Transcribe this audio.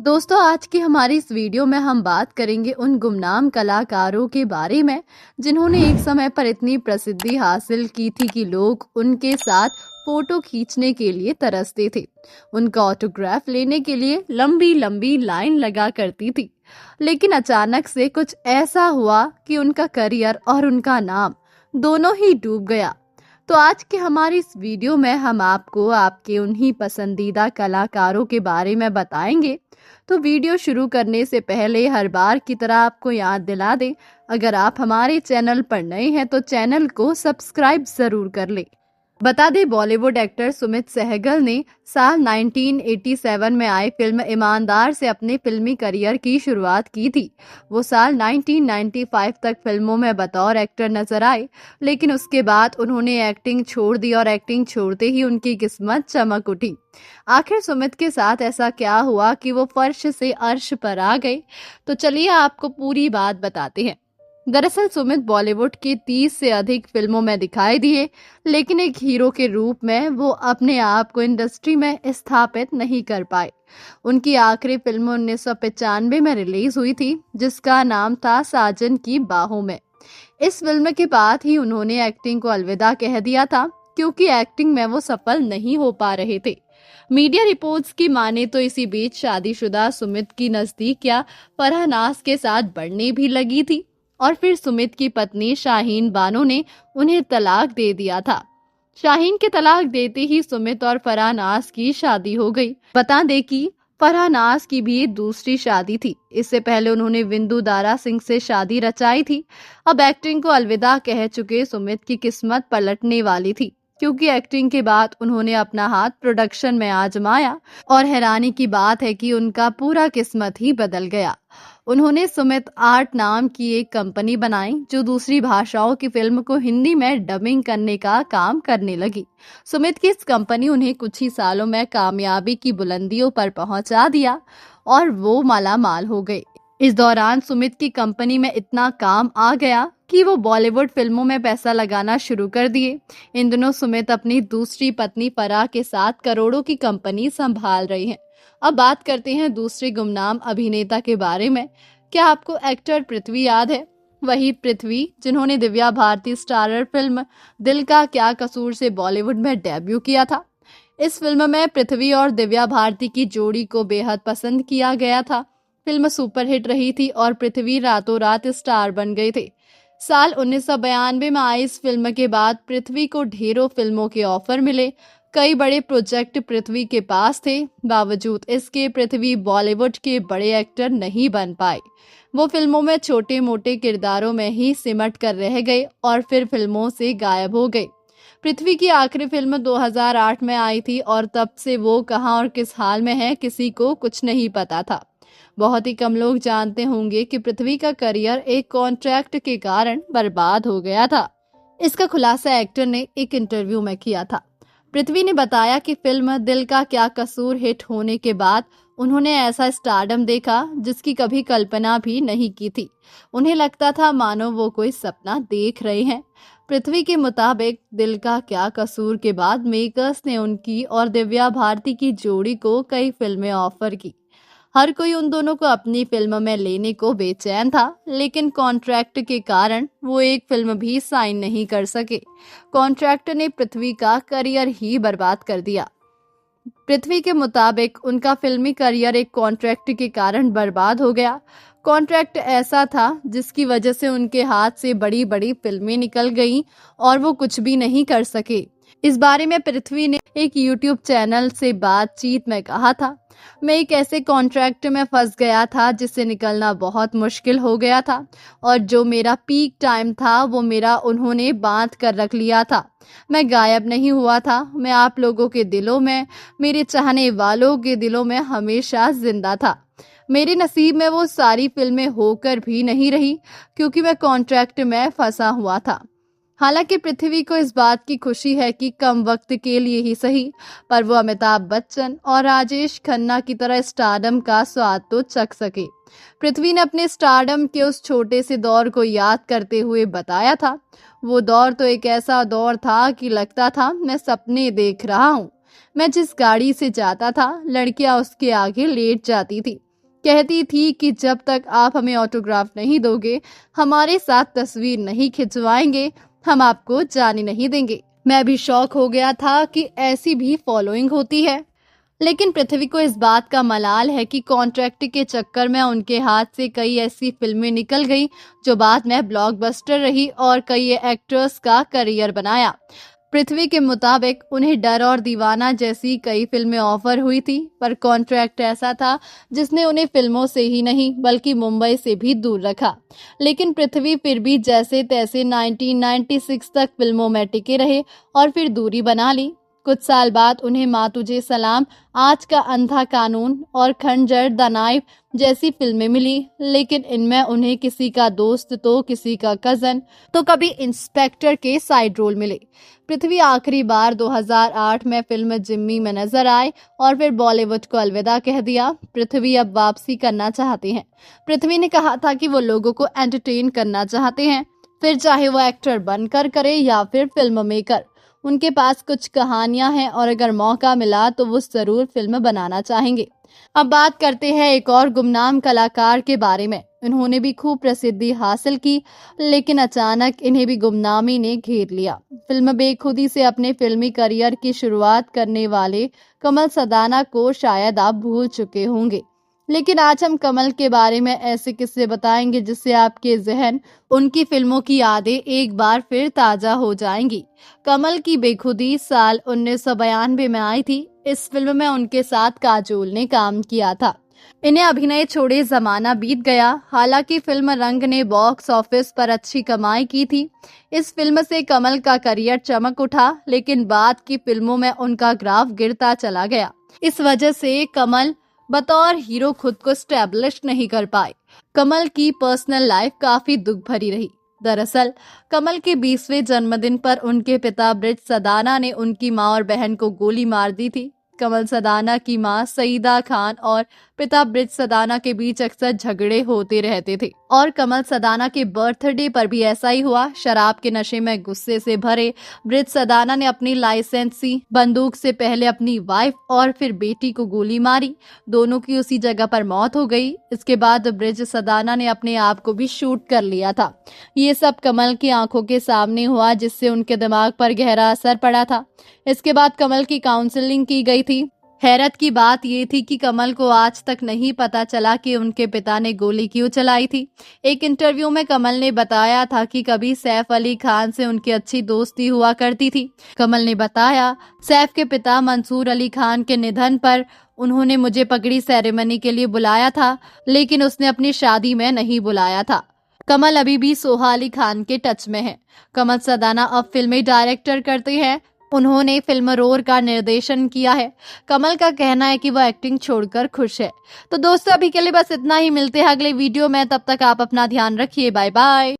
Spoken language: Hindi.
दोस्तों, आज की हमारी इस वीडियो में हम बात करेंगे उन गुमनाम कलाकारों के बारे में जिन्होंने एक समय पर इतनी प्रसिद्धि हासिल की थी कि लोग उनके साथ फोटो खींचने के लिए तरसते थे। उनका ऑटोग्राफ लेने के लिए लंबी लंबी लाइन लगा करती थी। लेकिन अचानक से कुछ ऐसा हुआ कि उनका करियर और उनका नाम दोनों ही डूब गया। तो आज के हमारी इस वीडियो में हम आपको आपके उन्हीं पसंदीदा कलाकारों के बारे में बताएंगे। तो वीडियो शुरू करने से पहले हर बार की तरह आपको याद दिला दें, अगर आप हमारे चैनल पर नए हैं तो चैनल को सब्सक्राइब जरूर कर लें। बता दें, बॉलीवुड एक्टर सुमित सहगल ने साल 1987 में आई फिल्म ईमानदार से अपने फिल्मी करियर की शुरुआत की थी। वो साल 1995 तक फिल्मों में बतौर एक्टर नजर आए, लेकिन उसके बाद उन्होंने एक्टिंग छोड़ दी और एक्टिंग छोड़ते ही उनकी किस्मत चमक उठी। आखिर सुमित के साथ ऐसा क्या हुआ कि वो फर्श से अर्श पर आ गए? तो चलिए आपको पूरी बात बताते हैं। दरअसल सुमित बॉलीवुड की 30 से अधिक फिल्मों में दिखाई दिए, लेकिन एक हीरो के रूप में वो अपने आप को इंडस्ट्री में स्थापित नहीं कर पाए। उनकी आखिरी फिल्म 1995 में रिलीज हुई थी, जिसका नाम था साजन की बाहों में। इस फिल्म के बाद ही उन्होंने एक्टिंग को अलविदा कह दिया था, क्योंकि एक्टिंग में वो सफल नहीं हो पा रहे थे। मीडिया रिपोर्ट्स की माने तो इसी बीच शादीशुदा सुमित की नजदीकियां फरहान नाज के साथ बढ़ने भी लगी थी और फिर सुमित की पत्नी शाहीन बानो ने उन्हें तलाक दे दिया था। शाहीन के तलाक देते ही सुमित और फरहान नाज की शादी हो गई। बता दें कि फरहान नाज की भी दूसरी शादी थी। इससे पहले उन्होंने विंदु दारा सिंह से शादी रचाई थी। अब एक्टिंग को अलविदा कह चुके सुमित की किस्मत पलटने वाली थी, क्योंकि एक्टिंग के बाद उन्होंने अपना हाथ प्रोडक्शन में आजमाया और हैरानी की बात है कि उनका पूरा किस्मत ही बदल गया। उन्होंने सुमित आर्ट नाम की एक कंपनी बनाई, जो दूसरी भाषाओं की फिल्म को हिंदी में डबिंग करने का काम करने लगी। सुमित की इस कंपनी उन्हें कुछ ही सालों में कामयाबी की बुलंदियों पर पहुंचा दिया और वो मालामाल हो गए। इस दौरान सुमित की कंपनी में इतना काम आ गया कि वो बॉलीवुड फिल्मों में पैसा लगाना शुरू कर दिए। इन दिनों सुमित अपनी दूसरी पत्नी फराह के साथ करोड़ों की कंपनी संभाल रही हैं। अब बात करते हैं दूसरे गुमनाम अभिनेता के बारे में। क्या आपको एक्टर पृथ्वी याद है? वही पृथ्वी जिन्होंने दिव्या भारती स्टारर फिल्म दिल का क्या कसूर से बॉलीवुड में डेब्यू किया था। इस फिल्म में पृथ्वी और दिव्या भारती की जोड़ी को बेहद पसंद किया गया था। फिल्म सुपरहिट रही थी और पृथ्वी रातों रात स्टार बन गए थे। साल 1992 में आई इस फिल्म के बाद पृथ्वी को ढेरों फिल्मों के ऑफर मिले। कई बड़े प्रोजेक्ट पृथ्वी के पास थे। बावजूद इसके पृथ्वी बॉलीवुड के बड़े एक्टर नहीं बन पाए। वो फिल्मों में छोटे मोटे किरदारों में ही सिमट कर रह गए और फिर फिल्मों से गायब हो गए। पृथ्वी की आखिरी फिल्म 2008 में आई थी और तब से वो कहां और किस हाल में है, किसी को कुछ नहीं पता था। बहुत ही कम लोग जानते होंगे कि पृथ्वी का करियर एक कॉन्ट्रैक्ट के कारण बर्बाद हो गया था। इसका खुलासा एक्टर ने एक इंटरव्यू में किया था। पृथ्वी ने बताया कि फिल्म दिल का क्या कसूर हिट होने के बाद उन्होंने ऐसा स्टारडम देखा जिसकी कभी कल्पना भी नहीं की थी। उन्हें लगता था मानो वो कोई सपना देख रहे हैं। पृथ्वी के मुताबिक दिल का क्या कसूर के बाद मेकर्स ने उनकी और दिव्या भारती की जोड़ी को कई फिल्में ऑफर की। हर कोई उन दोनों को अपनी फिल्म में लेने को बेचैन था, लेकिन कॉन्ट्रैक्ट के कारण वो एक फिल्म भी साइन नहीं कर सके। कॉन्ट्रैक्ट ने पृथ्वी का करियर ही बर्बाद कर दिया। पृथ्वी के मुताबिक उनका फिल्मी करियर एक कॉन्ट्रैक्ट के कारण बर्बाद हो गया। कॉन्ट्रैक्ट ऐसा था जिसकी वजह से उनके हाथ से बड़ी बड़ी फिल्में निकल गईं और वो कुछ भी नहीं कर सके। इस बारे में पृथ्वी ने एक यूट्यूब चैनल से बातचीत में कहा था, मैं एक ऐसे कॉन्ट्रैक्ट में फंस गया था जिससे निकलना बहुत मुश्किल हो गया था और जो मेरा पीक टाइम था वो मेरा उन्होंने बांध कर रख लिया था। मैं गायब नहीं हुआ था। मैं आप लोगों के दिलों में, मेरे चाहने वालों के दिलों में हमेशा जिंदा था। मेरे नसीब में वो सारी फिल्में होकर भी नहीं रही, क्योंकि मैं कॉन्ट्रैक्ट में फंसा हुआ था। हालांकि पृथ्वी को इस बात की खुशी है कि कम वक्त के लिए ही सही, पर वो अमिताभ बच्चन और राजेश खन्ना की तरह स्टारडम का स्वाद तो चख सके। पृथ्वी ने अपने स्टारडम के उस छोटे से दौर को याद करते हुए बताया था, वो दौर तो एक ऐसा दौर था कि लगता था मैं सपने देख रहा हूँ। मैं जिस गाड़ी से जाता था, लड़कियां उसके आगे लेट जाती थी। कहती थी कि जब तक आप हमें ऑटोग्राफ नहीं दोगे, हमारे साथ तस्वीर नहीं खिंचवाएंगे, हम आपको जाने नहीं देंगे। मैं भी शॉक हो गया था कि ऐसी भी फॉलोइंग होती है। लेकिन पृथ्वी को इस बात का मलाल है कि कॉन्ट्रैक्ट के चक्कर में उनके हाथ से कई ऐसी फिल्में निकल गई जो बाद में ब्लॉकबस्टर रही और कई एक्टर्स का करियर बनाया। पृथ्वी के मुताबिक उन्हें डर और दीवाना जैसी कई फिल्में ऑफर हुई थी, पर कॉन्ट्रैक्ट ऐसा था जिसने उन्हें फिल्मों से ही नहीं बल्कि मुंबई से भी दूर रखा। लेकिन पृथ्वी फिर भी जैसे तैसे 1996 तक फिल्मों में टिके रहे और फिर दूरी बना ली। कुछ साल बाद उन्हें माँ तुझे सलाम, आज का अंधा कानून और खंजर द नाइफ जैसी फिल्में मिली, लेकिन इनमें उन्हें किसी का दोस्त तो किसी का कजन तो कभी इंस्पेक्टर के साइड रोल मिले। पृथ्वी आखिरी बार 2008 में फिल्म जिम्मी में नजर आए और फिर बॉलीवुड को अलविदा कह दिया। पृथ्वी अब वापसी करना चाहती हैं। पृथ्वी ने कहा था कि वो लोगों को एंटरटेन करना चाहते हैं, फिर चाहे वो एक्टर बनकर करे या फिर फिल्म मेकर। उनके पास कुछ कहानियां हैं और अगर मौका मिला तो वो जरूर फिल्म बनाना चाहेंगे। अब बात करते हैं एक और गुमनाम कलाकार के बारे में। इन्होंने भी खूब प्रसिद्धि हासिल की, लेकिन अचानक इन्हें भी गुमनामी ने घेर लिया। फिल्म बेखुदी से अपने फिल्मी करियर की शुरुआत करने वाले कमल सदाना को शायद आप भूल चुके होंगे, लेकिन आज हम कमल के बारे में ऐसे किस्से बताएंगे जिससे आपके जहन उनकी फिल्मों की यादें एक बार फिर ताजा हो जाएंगी। कमल की बेखुदी साल 1992 में आई थी। इस फिल्म में उनके साथ काजोल ने काम किया था। इन्हें अभिनय छोड़े जमाना बीत गया। हालांकि फिल्म रंग ने बॉक्स ऑफिस पर अच्छी कमाई की थी। इस फिल्म से कमल का करियर चमक उठा, लेकिन बाद की फिल्मों में उनका ग्राफ गिरता चला गया। इस वजह से कमल बतौर हीरो खुद को स्टैब्लिश नहीं कर पाए। कमल की पर्सनल लाइफ काफी दुख भरी रही। दरअसल कमल के 20वें जन्मदिन पर उनके पिता ब्रिज सदाना ने उनकी मां और बहन को गोली मार दी थी। कमल सदाना की मां सईदा खान और पिता ब्रिज सदाना के बीच अक्सर झगड़े होते रहते थे और कमल सदाना के बर्थडे पर भी ऐसा ही हुआ। शराब के नशे में गुस्से से भरे ब्रिज सदाना ने अपनी लाइसेंसी बंदूक से पहले अपनी वाइफ और फिर बेटी को गोली मारी। दोनों की उसी जगह पर मौत हो गई। इसके बाद ब्रिज सदाना ने अपने आप को भी शूट कर लिया था। ये सब कमल की आंखों के सामने हुआ, जिससे उनके दिमाग पर गहरा असर पड़ा था। इसके बाद कमल की काउंसलिंग की गई थी। हैरत की बात ये थी कि कमल को आज तक नहीं पता चला कि उनके पिता ने गोली क्यों चलाई थी। एक इंटरव्यू में कमल ने बताया था कि कभी सैफ अली खान से उनकी अच्छी दोस्ती हुआ करती थी। कमल ने बताया, सैफ के पिता मंसूर अली खान के निधन पर उन्होंने मुझे पगड़ी सेरेमनी के लिए बुलाया था, लेकिन उसने अपनी शादी में नहीं बुलाया था। कमल अभी भी सोहा अली खान के टच में है। कमल सदाना अब फिल्में डायरेक्टर करते हैं। उन्होंने फिल्म रोर का निर्देशन किया है। कमल का कहना है कि वो एक्टिंग छोड़कर खुश है। तो दोस्तों, अभी के लिए बस इतना ही। मिलते हैं अगले वीडियो में, तब तक आप अपना ध्यान रखिए। Bye bye.